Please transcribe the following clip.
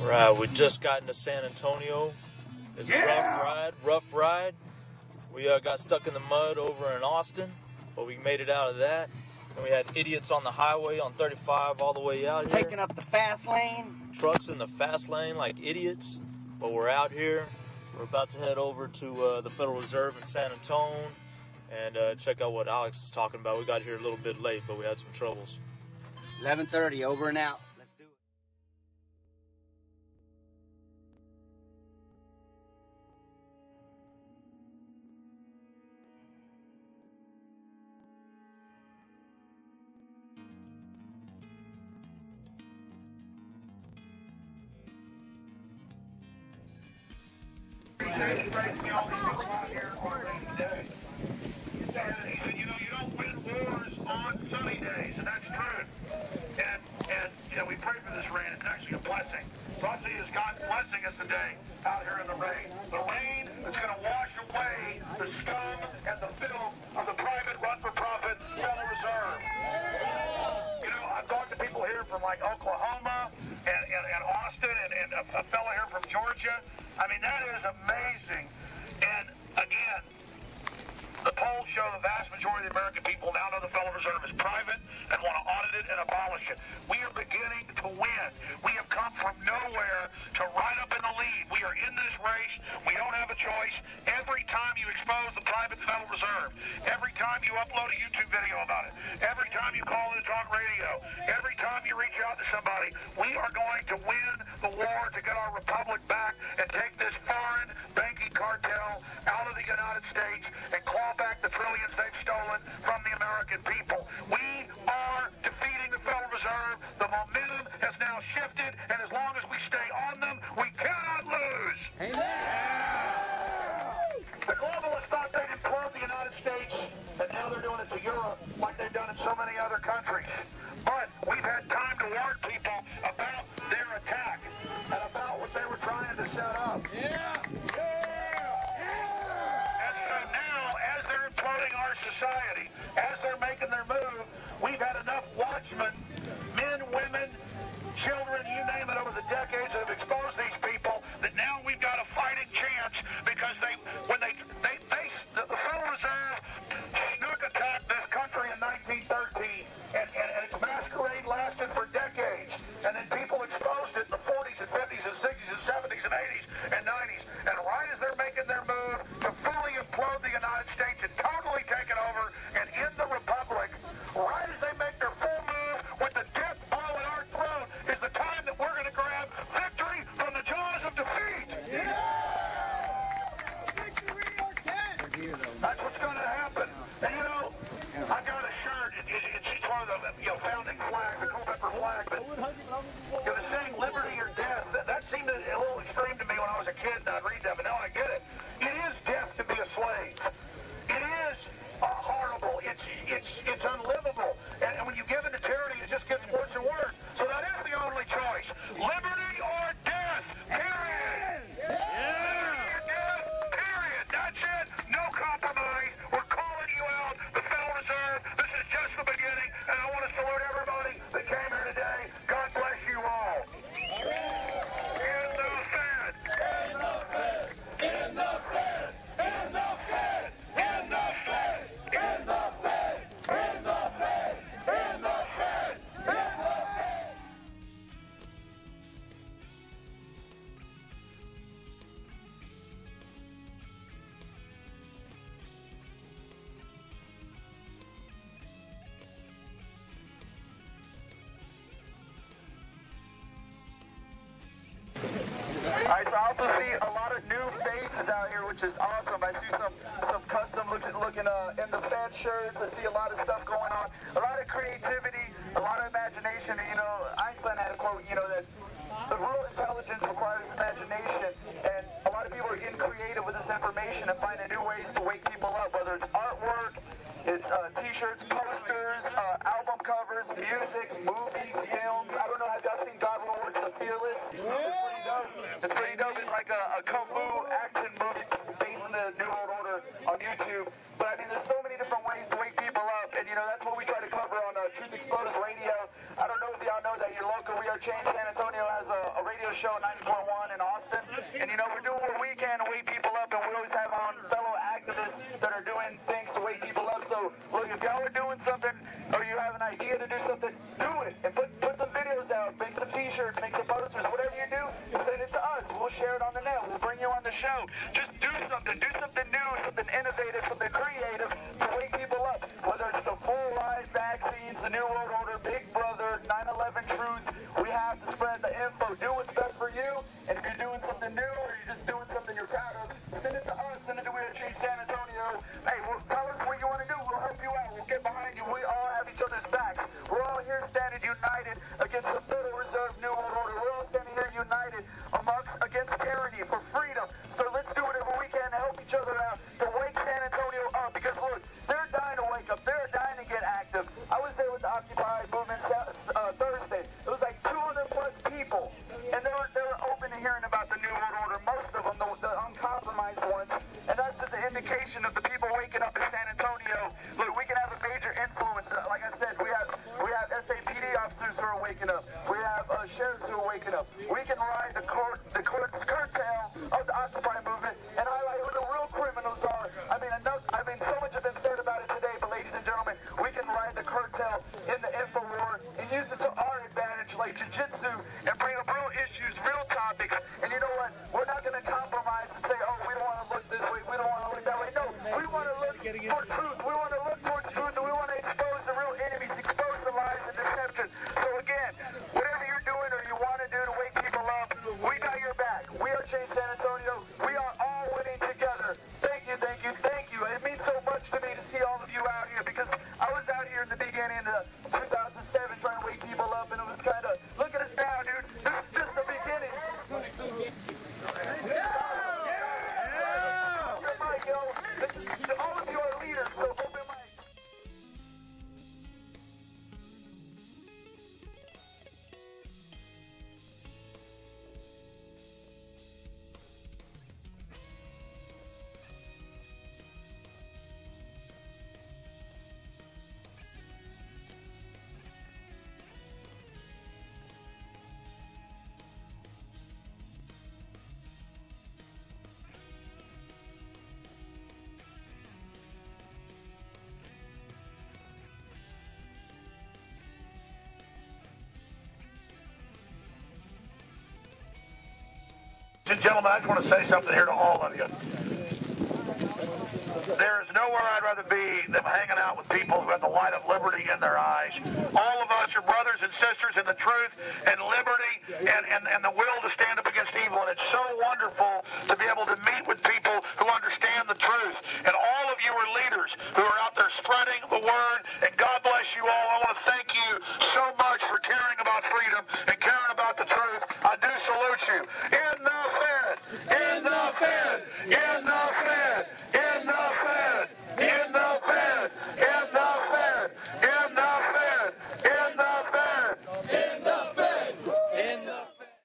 Right, we just got into San Antonio. It's a rough ride. We got stuck in the mud over in Austin, but we made it out of that. And we had idiots on the highway on 35 all the way out here. Taking up the fast lane. Trucks in the fast lane like idiots, but we're out here. We're about to head over to the Federal Reserve in San Antonio and check out what Alex is talking about. We got here a little bit late, but we had some troubles. 11:30, over and out. Let's do it. You don't win wars on sunny days, and that's true. And we pray for this rain. It's actually a blessing. Blessing is God blessing us today out here in the rain. The rain is going to wash away the scum and the filth of the private run-for-profit Federal Reserve. I've talked to people here from like Oklahoma and Austin and a fellow here from Georgia. I mean, that is amazing. And again, the polls show the vast majority of the American people now know the Federal Reserve is private and want to audit it and abolish it. We are beginning to win. We have come from nowhere to right up in the lead. We are in this race. We don't have a choice. Every time you expose the private Federal Reserve, every time you upload a YouTube video about it, every time you call in and talk radio, every time you reach out to somebody, we are going to win the war to get our republic back and take this foreign banking cartel out of the United States and claw back the trillions they've stolen from the American people. We are defeating the Federal Reserve. The momentum has now shifted, and as long as we stay on them, we cannot lose. The globalists thought they'd implode the United States, and now they're doing it to Europe like they've done in so many other countries. But we've had time to warn people about their attack and about what they were trying to set up. Imploding our society, as they're making their move, we've had enough watchmen, men, women, children, you name it, over the decades that have exposed these people, that now we've got a fighting chance because the Federal Reserve snook attacked this country in 1913, and its masquerade lasted for decades, and then people exposed it in the 40s and 50s and 60s and 70s and 80s and 90s, and right as they're making their move to fully implode the United States and totally take it over and end the republic, right as they make their full move with the death blow at our throat, is the time that we're going to grab victory from the jaws of defeat. That's what's going to happen. And I got a shirt. It's one of the founding flags, the Culpeper flag. But the saying "liberty or death" that seemed a little extreme to me when I was a kid, and I'd read that. But now I get it. It is death to be a slave. It is horrible. It's unlivable. And when you give in to tyranny, it just gets worse and worse. So that is the only choice: liberty or death. Period. Liberty or death. Period. That's it. No compromise. We're calling you out. The Federal Reserve. This is just the beginning. And I want to salute everybody that came here today. God bless you all. In the Fed. In the Fed. In the Fed. In the Fed. In the Fed. In the Fed. In the Fed. In the Fed. In the Fed. Alright, so I also see a lot of new faces out here, which is awesome. I see some custom looking in the Fed shirts. I see a lot of stuff going on. A lot of creativity, a lot of imagination. And, Einstein had a quote, that the real intelligence requires imagination. And a lot of people are getting creative with this information and finding new ways to wake people up, whether it's artwork, it's t-shirts, posters, album covers, music, movies, films. I don't know, have y'all seen God Rewards the Fearless? It's pretty dope. It's like a kung fu action movie based on the New World Order on YouTube. But I mean, there's so many different ways to wake people up, and that's what we try to cover on Truth Exposed Radio. I don't know if y'all know that your local We Are Change San Antonio has a radio radio show at 90.1 in Austin. And, you know, we're doing what we can to wake people up, and we always have on fellow activists that are doing things to wake people up. So, look, if y'all are doing something or you have an idea to do something, do it. And put some videos out, make some t-shirts, make some posters, whatever you do, send it to us. We'll share it on the net. We'll bring you on the show. Just do something new, something innovative, something creative to wake people up. Whether it's the full ride vaccines, the New World Order, Big Brother, 9/11 truth, we have to spread the info. Do what's best for you, and if you're doing something new or you're just doing something you're proud of, send it to us, send it to We Are Change San Antonio. Hey, tell us what you want to do. We'll help you out. We'll get behind you. We all have each other's backs. We're all here standing united against the Federal Reserve New World Order. We're all standing here united against tyranny for freedom. So let's do whatever we can to help each other out, to wake San Antonio up, because look, they're dying to wake up. They're dying to get active. I was there with the Occupy movement Thursday. It was like 200 plus people, and they were open to hearing about the New World Order, most of them, the uncompromised ones, and that's just an indication of the people waking up in San Antonio. Look, we can have a major influence. Like I said, we have SAPD officers who are waking up. We have sheriffs who are waking up. We can ride the curtail of the Occupy movement and highlight who the real criminals are. I mean, so much has been said about it today, but ladies and gentlemen, we can ride the curtail in the info war and use it to our advantage, like jiu-jitsu, and bring up real issues, real topics. And you know what? We're not going to compromise and say, oh, we don't want to look this way, we don't want to look that way. No, we want to look for truth. We want to look towards truth, and we want to expose the real enemies, expose the lies and deception. So again, whatever you're doing or you want to do to wake people up, we got your back. We are Change San Antonio. We are all winning together. Thank you, thank you, thank you. It means so much to me to see all of you out here, because I was out here in the beginning of 2007 trying to wake people up, and it was kind of, look at us now, dude. This is just the beginning. Open mic, yo. All of you are leaders, so open mic. Ladies and gentlemen, I just want to say something here to all of you. There is nowhere I'd rather be than hanging out with people who have the light of liberty in their eyes. All of us are brothers and sisters in the truth and liberty and the will to stand up against evil. And it's so wonderful to be able to meet with people who understand the truth. And all of you are leaders who are out there spreading the word. And God bless you all. I want to thank you so much for caring about freedom and caring about the truth. I do salute you. In the Fed! In the Fed! In the